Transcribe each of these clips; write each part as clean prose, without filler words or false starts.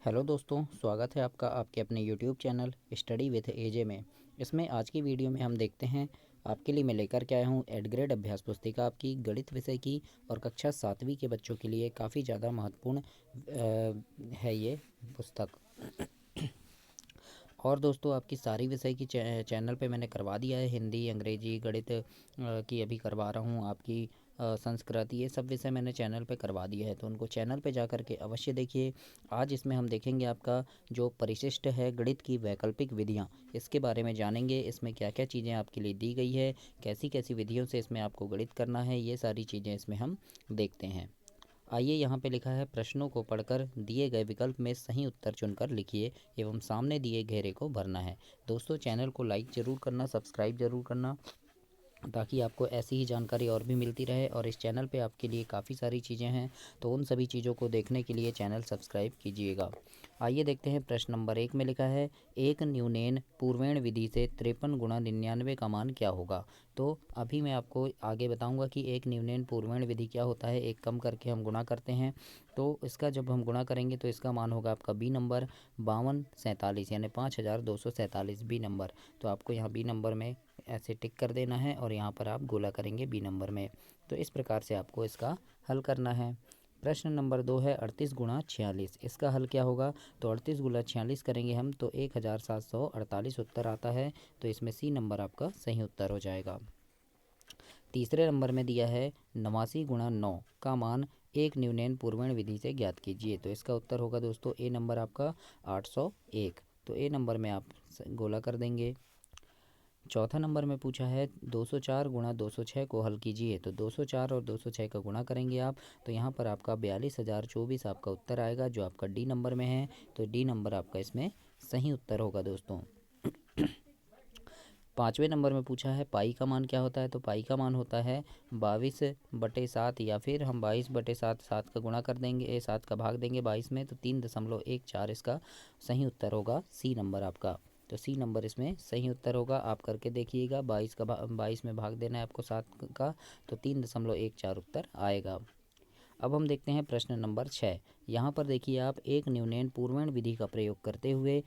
Hello दोस्तों, स्वागत है आपका आपके अपने यूट्यूब चैनल स्टडी विथ एजे में। इसमें आज की वीडियो में हम देखते हैं आपके लिए मैं लेकर के आया हूँ 8th ग्रेड अभ्यास पुस्तिका आपकी गणित विषय की और कक्षा 7वीं के बच्चों के लिए काफ़ी ज़्यादा महत्वपूर्ण है ये पुस्तक। और दोस्तों आपकी सारी विषय की चैनल पे मैंने करवा दिया है, हिंदी, अंग्रेजी, गणित की अभी करवा रहा हूँ, आपकी संस्कृत, ये सब विषय मैंने चैनल पे करवा दिया है, तो उनको चैनल पे जा कर के अवश्य देखिए। आज इसमें हम देखेंगे आपका जो परिशिष्ट है गणित की वैकल्पिक विधियाँ, इसके बारे में जानेंगे। इसमें क्या क्या चीज़ें आपके लिए दी गई है, कैसी कैसी विधियों से इसमें आपको गणित करना है, ये सारी चीज़ें इसमें हम देखते हैं। आइए, यहाँ पे लिखा है प्रश्नों को पढ़कर दिए गए विकल्प में सही उत्तर चुनकर लिखिए एवं सामने दिए घेरे को भरना है। दोस्तों चैनल को लाइक ज़रूर करना, सब्सक्राइब ज़रूर करना, ताकि आपको ऐसी ही जानकारी और भी मिलती रहे। और इस चैनल पे आपके लिए काफ़ी सारी चीज़ें हैं, तो उन सभी चीज़ों को देखने के लिए चैनल सब्सक्राइब कीजिएगा। आइए देखते हैं, प्रश्न नंबर 1 में लिखा है एक न्यूनेन पूर्वेण विधि से 53 गुणा 99 का मान क्या होगा। तो अभी मैं आपको आगे बताऊंगा कि एक न्यूनेन पूर्वेण विधि क्या होता है। एक कम करके हम गुणा करते हैं, तो इसका जब हम गुणा करेंगे तो इसका मान होगा आपका बी नंबर 5247, यानी 5247 बी नंबर। तो आपको यहाँ बी नंबर में ऐसे टिक कर देना है और यहाँ पर आप गोला करेंगे बी नंबर में। तो इस प्रकार से आपको इसका हल करना है। प्रश्न नंबर 2 है 38 गुणा 46, इसका हल क्या होगा। तो 38 गुणा 46 करेंगे हम तो 1748 उत्तर आता है। तो इसमें सी नंबर आपका सही उत्तर हो जाएगा। तीसरे नंबर में दिया है 89 गुणा 9 का मान एक न्यूनैन पूर्वेण विधि से ज्ञात कीजिए। तो इसका उत्तर होगा दोस्तों ए नंबर आपका 801। तो ए नंबर में आप गोला कर देंगे। चौथा नंबर में पूछा है 204 गुणा 206 को हल कीजिए। तो 204 और 206 का गुणा करेंगे आप, तो यहाँ पर आपका 42,024 आपका उत्तर आएगा, जो आपका डी नंबर में है। तो डी नंबर आपका इसमें सही उत्तर होगा दोस्तों। पाँचवें नंबर में पूछा है पाई का मान क्या होता है। तो पाई का मान होता है 22/7, या फिर हम 22/7 7 का गुणा कर देंगे, 7 का भाग देंगे 22 में, तो 3.14 इसका सही उत्तर होगा, सी नंबर आपका। तो सी नंबर इसमें सही उत्तर होगा। आप करके देखिएगा, 22 में भाग देना है आपको 7 का, तो 3.14 उत्तर आएगा। अब हम देखते हैं प्रश्न नंबर 6। यहाँ पर देखिए आप एक न्यूनैन पूर्वेण विधि का प्रयोग करते हुए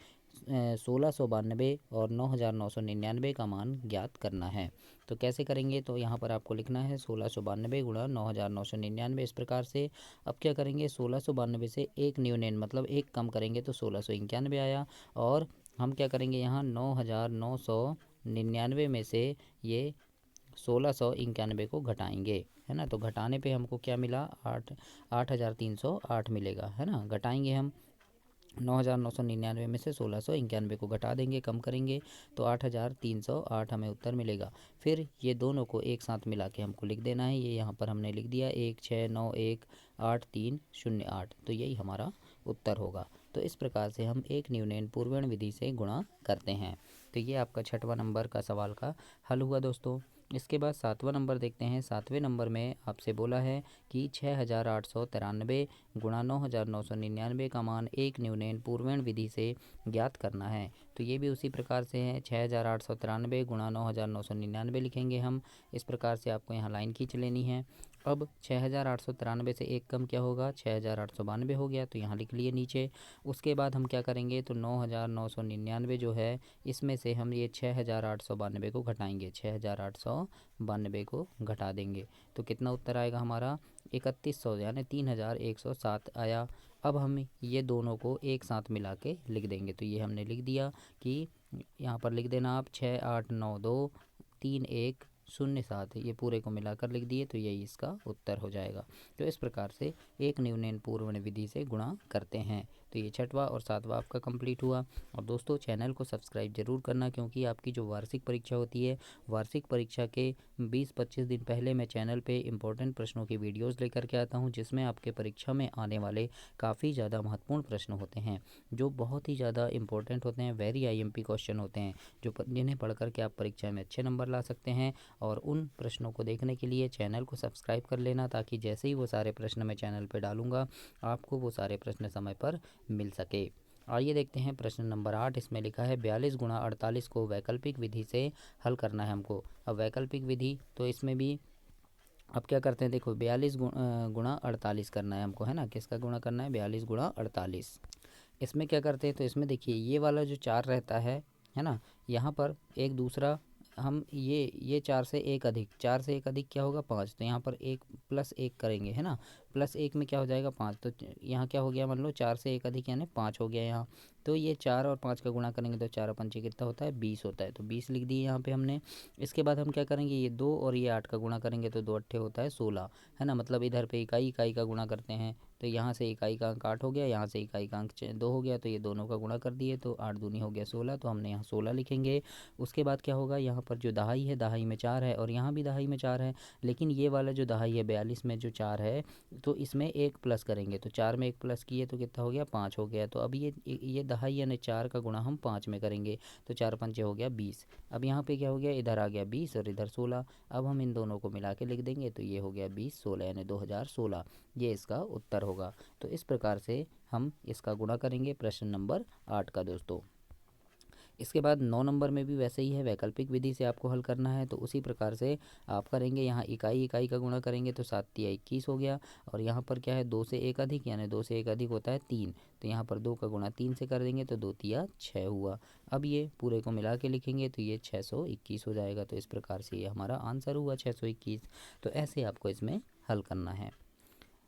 1692 और 9999 का मान ज्ञात करना है। तो कैसे करेंगे, तो यहाँ पर आपको लिखना है 1692 गुणा 9999 इस प्रकार से। अब क्या करेंगे, 1692 से एक न्यूनैन मतलब एक कम करेंगे तो 1691 आया। और हम क्या करेंगे, यहाँ 9999 में से ये 1691 को घटाएंगे, है ना। तो घटाने पे हमको क्या मिला, 8308 मिलेगा, है ना। घटाएंगे हम 9999 में से 1691 को घटा देंगे, कम करेंगे तो 8308 हमें उत्तर मिलेगा। फिर ये दोनों को एक साथ मिला के हमको लिख देना है। ये यहाँ पर हमने लिख दिया 16918308, तो यही हमारा उत्तर होगा। तो इस प्रकार से हम एक न्यूनैन पूर्वेण विधि से गुणा करते हैं। तो ये आपका 6वां नंबर का सवाल का हल हुआ दोस्तों। इसके बाद 7वां नंबर देखते हैं। 7वें नंबर में आपसे बोला है कि 6893 गुणा 9999 का मान एक न्यूनैन पूर्वेण विधि से ज्ञात करना है। तो ये भी उसी प्रकार से है, 6893 गुणा 9999 लिखेंगे हम। इस प्रकार से आपको यहाँ लाइन खींच लेनी है। अब 6893 से एक कम क्या होगा, 6892 हो गया, तो यहाँ लिख लिए नीचे। उसके बाद हम क्या करेंगे, तो 9999 जो है इसमें से हम ये 6892 को घटाएंगे, 6892 को घटा देंगे, तो कितना उत्तर आएगा हमारा 3100, यानी 3107 आया। अब हम ये दोनों को एक साथ मिला के लिख देंगे। तो ये हमने लिख दिया कि यहाँ पर लिख देना आप 68923107, ये पूरे को मिलाकर लिख दिए, तो यही इसका उत्तर हो जाएगा। तो इस प्रकार से एक न्यूनैन पूर्वेण विधि से गुणा करते हैं। तो ये 6वां और 7वां आपका कंप्लीट हुआ। और दोस्तों चैनल को सब्सक्राइब जरूर करना, क्योंकि आपकी जो वार्षिक परीक्षा होती है, वार्षिक परीक्षा के 20-25 दिन पहले मैं चैनल पे इम्पोर्टेंट प्रश्नों की वीडियोस लेकर के आता हूं, जिसमें आपके परीक्षा में आने वाले काफ़ी ज़्यादा महत्वपूर्ण प्रश्न होते हैं, जो बहुत ही ज़्यादा इंपॉर्टेंट होते हैं, वेरी आईएमपी क्वेश्चन होते हैं, जिन्हें पढ़ करके आप परीक्षा में अच्छे नंबर ला सकते हैं। और उन प्रश्नों को देखने के लिए चैनल को सब्सक्राइब कर लेना, ताकि जैसे ही वो सारे प्रश्न मैं चैनल पर डालूंगा आपको वो सारे प्रश्न समय पर मिल सके। आइए देखते हैं प्रश्न नंबर 8। इसमें लिखा है 42 गुणा 48 को वैकल्पिक विधि से हल करना है हमको। अब वैकल्पिक विधि, तो इसमें भी अब क्या करते हैं, देखो 42 गुणा 48 करना है हमको, है ना। किसका गुणा करना है, 42 गुणा 48। इसमें क्या करते हैं, तो इसमें देखिए ये वाला जो 4 रहता है ना, यहाँ पर एक दूसरा हम ये 4 से 1 अधिक, 4 से 1 अधिक क्या होगा 5, तो यहाँ पर 1 प्लस 1 करेंगे है ना, प्लस 1 में क्या हो जाएगा 5, तो यहाँ क्या हो गया, मान लो 4 से 1 अधिक यानी 5 हो गया यहाँ। तो ये 4 और 5 का गुणा करेंगे तो 4 और 5 कितना होता है 20 होता है, तो 20 लिख दिए यहाँ पे हमने। इसके बाद हम क्या करेंगे, ये 2 और ये 8 का गुणा करेंगे तो 2 अट्ठे होता है 16 है ना, मतलब इधर पे इकाई इकाई का गुणा करते हैं, तो यहाँ से इकाई का अंक 8 हो गया, यहाँ से इकाई का अंक 2 हो गया, तो ये दोनों का गुणा कर दिए तो 8 दूनी हो गया 16, तो हमने यहाँ 16 लिखेंगे। उसके बाद क्या होगा, यहाँ पर जो दहाई है, दहाई में 4 है और यहाँ भी दहाई में 4 है, लेकिन ये वाला जो दहाई है 42 में जो 4 है, तो इसमें 1 प्लस करेंगे, तो 4 में 1 प्लस किए तो कितना हो गया 5 हो गया। तो अब ये दहाई यानी 4 का गुणा हम 5 में करेंगे, तो 4 पंचे हो गया 20। अब यहाँ पे क्या हो गया, इधर आ गया 20 और इधर 16, अब हम इन दोनों को मिला के लिख देंगे, तो ये हो गया 20 16 यानी 2016, ये इसका उत्तर होगा। तो इस प्रकार से हम इसका गुणा करेंगे प्रश्न नंबर 8 का दोस्तों। इसके बाद 9 नंबर में भी वैसे ही है, वैकल्पिक विधि से आपको हल करना है, तो उसी प्रकार से आप करेंगे। यहाँ इकाई इकाई का गुणा करेंगे तो 7 तिया 21 हो गया, और यहाँ पर क्या है 2 से 1 अधिक, यानी 2 से 1 अधिक होता है 3, तो यहाँ पर 2 का गुणा 3 से कर देंगे तो 2 तिया 6 हुआ। अब ये पूरे को मिला के लिखेंगे तो ये 621 हो जाएगा, तो इस प्रकार से ये हमारा आंसर हुआ 621। तो ऐसे आपको इसमें हल करना है।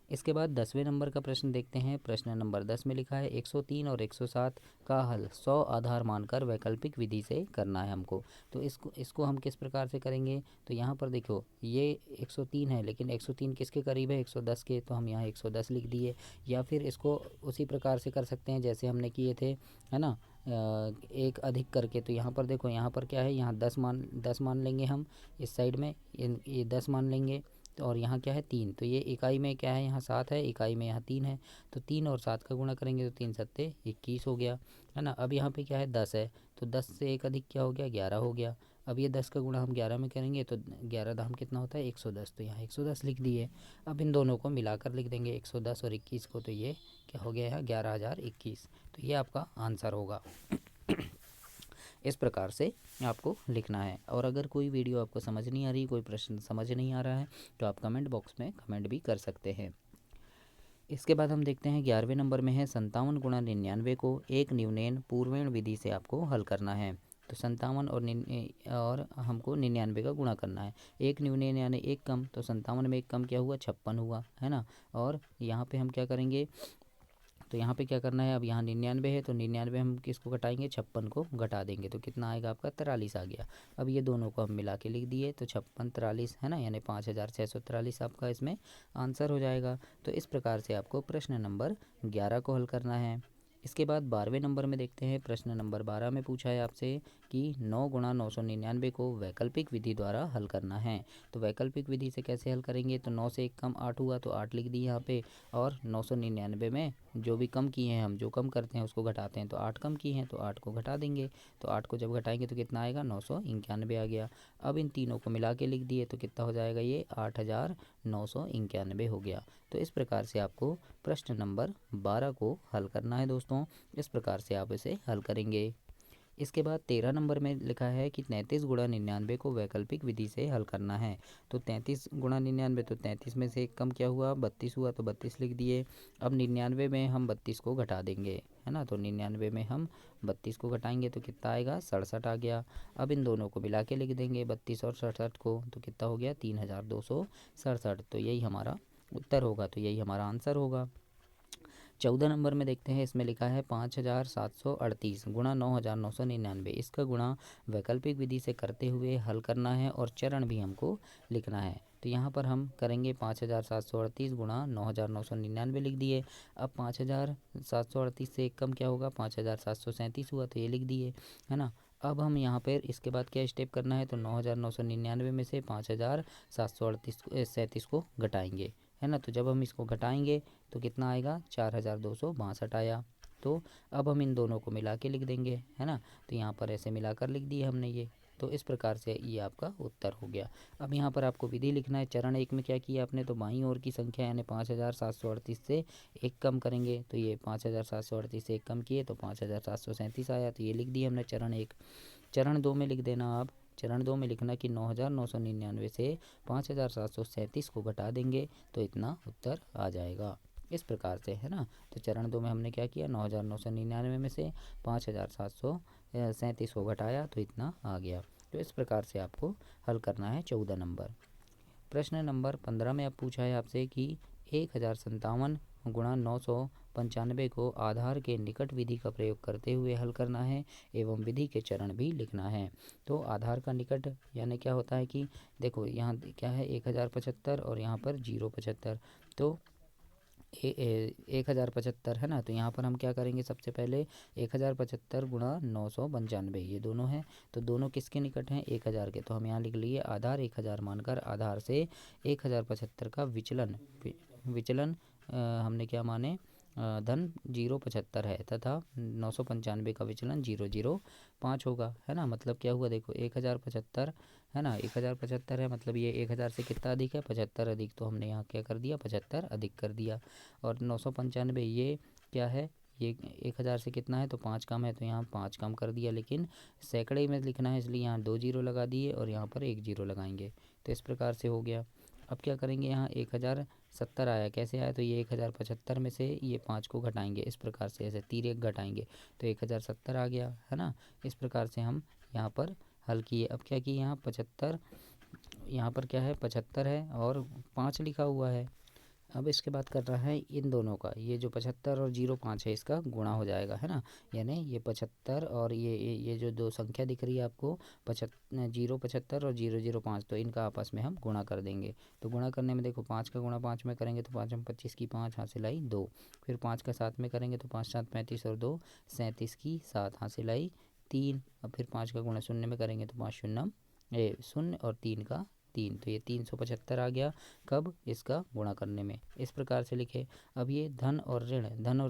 इसके बाद 10वें नंबर का प्रश्न देखते हैं। प्रश्न नंबर 10 में लिखा है 103 और 107 का हल 100 आधार मानकर वैकल्पिक विधि से करना है हमको। तो इसको हम किस प्रकार से करेंगे, तो यहाँ पर देखो ये 103 है, लेकिन 103 किसके करीब है 110 के, तो हम यहाँ 110 लिख दिए। या फिर इसको उसी प्रकार से कर सकते हैं जैसे हमने किए थे है ना, एक अधिक करके। तो यहाँ पर देखो, यहाँ पर क्या है, यहाँ 10 मान लेंगे हम, इस साइड में ये 10 मान लेंगे, तो और यहाँ क्या है 3, तो ये इकाई में क्या है यहाँ 7 है, इकाई में यहाँ 3 है, तो 3 और 7 का गुणा करेंगे तो 3 सत्ते 21 हो गया है ना। अब यहाँ पे क्या है 10 है, तो 10 से 1 अधिक क्या हो गया 11 हो गया। अब ये 10 का गुणा हम 11 में करेंगे तो 11 दाम कितना होता है 110, तो यहाँ 110 लिख दिए। अब इन दोनों को मिलाकर लिख देंगे 110 और 21 को, तो ये क्या हो गया यहाँ 11,021, तो ये आपका आंसर होगा। इस प्रकार से आपको लिखना है। और अगर कोई वीडियो आपको समझ नहीं आ रही, कोई प्रश्न समझ नहीं आ रहा है, तो आप कमेंट बॉक्स में कमेंट भी कर सकते हैं। इसके बाद हम देखते हैं 11वें नंबर में है 57 गुणा 99 को एक न्यूनैन पूर्वेण विधि से आपको हल करना है। तो 57 और हमको 99 का गुणा करना है। एक न्यूनैन यानी एक कम, तो 57 में एक कम क्या हुआ 56 हुआ है ना। और यहाँ पे हम क्या करेंगे, तो यहाँ पे क्या करना है, अब यहाँ 99 है, तो 99 हम किसको घटाएंगे 56 को घटा देंगे, तो कितना आएगा आपका 43 आ गया। अब ये दोनों को हम मिला के लिख दिए, तो 56 43 है ना, यानी 5643 आपका इसमें आंसर हो जाएगा। तो इस प्रकार से आपको प्रश्न नंबर 11 को हल करना है। इसके बाद 12वें नंबर में देखते हैं। प्रश्न नंबर 12 में पूछा है आपसे कि 9 गुणा 999 को वैकल्पिक विधि द्वारा हल करना है। तो वैकल्पिक विधि से कैसे हल करेंगे, तो 9 से 1 कम 8 हुआ, तो 8 लिख दी यहाँ पे, और 999 में जो भी कम किए हैं, हम जो कम करते हैं उसको घटाते हैं, तो 8 कम किए हैं तो 8 को घटा देंगे, तो 8 को जब घटाएंगे तो कितना आएगा 991 आ गया। अब इन तीनों को मिला के लिख दिए, तो कितना हो जाएगा ये 8991 हो गया। तो इस प्रकार से आपको प्रश्न नंबर 12 को हल करना है दोस्तों। इस प्रकार से आप इसे हल करेंगे। इसके बाद 13 नंबर में लिखा है कि 33 गुणा 99 को वैकल्पिक विधि से हल करना है। तो 33 गुणा 99, तो 33 में से एक कम क्या हुआ 32 हुआ, तो 32 लिख दिए। अब 99 में हम 32 को घटा देंगे है ना, तो 99 में हम 32 को घटाएंगे तो कितना आएगा 67 आ गया। अब इन दोनों को मिला के लिख देंगे 32 और 67 को, तो कितना हो गया 3267, तो यही हमारा उत्तर होगा, तो यही हमारा आंसर होगा। 14 नंबर में देखते हैं। इसमें लिखा है 5738 गुणा 9999, इसका गुणा वैकल्पिक विधि से करते हुए हल करना है और चरण भी हमको लिखना है। तो यहाँ पर हम करेंगे 5738 गुणा 9999 लिख दिए। अब 5738 से एक कम क्या होगा 5737 हुआ, तो ये लिख दिए है ना। अब हम यहाँ पर इसके बाद क्या स्टेप करना है, तो 9999 में से 5737 को घटाएंगे है ना। तो जब हम इसको घटाएंगे तो कितना आएगा 4262 आया। तो अब हम इन दोनों को मिला के लिख देंगे है ना, तो यहाँ पर ऐसे मिलाकर लिख दिए हमने ये। तो इस प्रकार से ये आपका उत्तर हो गया। अब यहाँ पर आपको विधि लिखना है। चरण 1 में क्या किया आपने, तो बाईं ओर की संख्या यानी 5738 से एक कम करेंगे, तो ये 5738 से एक कम किए तो 5737 आया, तो ये लिख दिए हमने चरण 1। चरण 2 में लिख देना आप, चरण 2 में लिखना कि 9999 से 5737 को घटा देंगे तो इतना उत्तर आ जाएगा। इस प्रकार से, है ना। तो चरण 2 में हमने क्या किया, 9,999 में से 5,737 को घटाया तो इतना आ गया। तो इस प्रकार से आपको हल करना है 14 नंबर। प्रश्न नंबर 15 में अब पूछा है आपसे कि 1057 गुणा 995 को आधार के निकट विधि का प्रयोग करते हुए हल करना है एवं विधि के चरण भी लिखना है। तो आधार का निकट यानी क्या होता है कि देखो यहाँ क्या है 1075 और यहाँ पर 075। तो 1075 है ना, तो यहाँ पर हम क्या करेंगे, सबसे पहले 1075 गुणा 995 ये दोनों हैं। तो दोनों किसके निकट हैं, 1000 के। तो हम यहाँ लिख लिए आधार 1000 मानकर आधार से 1075 का विचलन विचलन हमने क्या माने, धन 075 है तथा 995 का विचलन 005 होगा, है ना। मतलब क्या हुआ, देखो 1075 है ना, 1075 है, मतलब ये 1000 से कितना अधिक है, 75 अधिक। तो हमने यहाँ क्या कर दिया, 75 अधिक कर दिया। और 995 ये क्या है, ये 1000 से कितना है, तो 5 कम है, तो यहाँ 5 कम कर दिया। लेकिन सैकड़े में लिखना है इसलिए यहाँ 2 जीरो लगा दिए और यहाँ पर 1 जीरो लगाएंगे। तो इस प्रकार से हो गया। अब क्या करेंगे, यहाँ 1070 आया, कैसे आया, तो ये 1075 में से ये 5 को घटाएंगे, इस प्रकार से ऐसे तीर एक घटाएंगे तो 1070 आ गया, है ना। इस प्रकार से हम यहाँ पर हल किए। अब क्या किए, यहाँ 75, यहाँ पर क्या है 75 है और 5 लिखा हुआ है। अब इसके बाद कर रहा है इन दोनों का, ये जो 75 और 05 है इसका गुणा हो जाएगा, है ना। यानी ये 75 और ये जो दो संख्या दिख रही है आपको 075 और 005, तो इनका आपस में हम गुणा कर देंगे। तो गुणा करने में देखो 5 का गुणा 5 में करेंगे तो 5 में 25 की 5 हासिल आई 2। फिर 5 का 7 में करेंगे तो 5 7 35 और 2 37 की 7 हासिल आई 3। अब फिर 5 का गुणा शून्य में करेंगे तो 5 शून्य 0 और 3 का 3, तो ये 375 आ गया। कब, इसका गुणा करने में। इस प्रकार से लिखे। अब ये धन और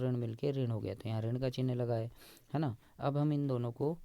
ऋण मिलके ऋण हो गया, तो यहाँ ऋण का चिन्ह लगाए, है ना। अब हम इन दोनों को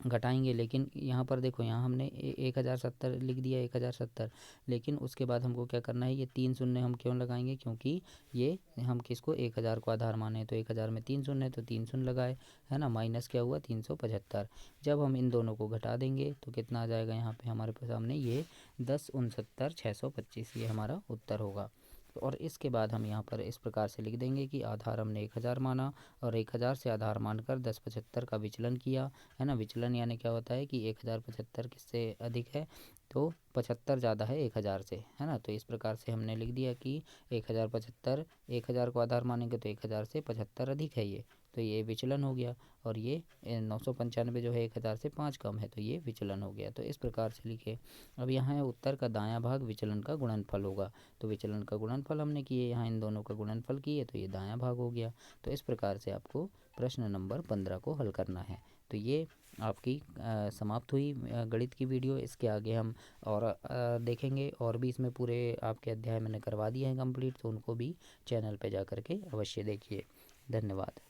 घटाएंगे, लेकिन यहाँ पर देखो यहाँ हमने 1070 लिख दिया, 1070। लेकिन उसके बाद हमको क्या करना है, ये 3 शून्य हम क्यों लगाएंगे, क्योंकि ये हम किसको 1000 को आधार माने, तो 1000 में 3 शून्य तो 3 शून्य लगाए, है ना। माइनस क्या हुआ 375। जब हम इन दोनों को घटा देंगे तो कितना आ जाएगा, यहाँ पे हमारे पास सामने ये 1069,625 ये हमारा उत्तर होगा। और इसके बाद हम यहाँ पर इस प्रकार से लिख देंगे कि आधार हमने 1000 माना और 1000 से आधार मानकर 1075 का विचलन किया, है ना। विचलन यानी क्या होता है कि 1075 किससे अधिक है, तो 75 ज़्यादा है 1000 से, है ना। तो इस प्रकार से हमने लिख दिया कि 1075, 1000 को आधार मानेंगे तो 1000 से 75 अधिक है ये, तो ये विचलन हो गया। और ये 995 जो है 1000 से 5 कम है, तो ये विचलन हो गया। तो इस प्रकार से लिखे। अब यहाँ है उत्तर का दायां भाग विचलन का गुणनफल होगा, तो विचलन का गुणनफल हमने किए, यहाँ इन दोनों का गुणनफल किए, तो ये दायां भाग हो गया। तो इस प्रकार से आपको प्रश्न नंबर 15 को हल करना है। तो ये आपकी समाप्त हुई गणित की वीडियो। इसके आगे हम और देखेंगे, और भी इसमें पूरे आपके अध्याय मैंने करवा दिए हैं कंप्लीट, तो उनको भी चैनल पे जा कर के अवश्य देखिए। धन्यवाद।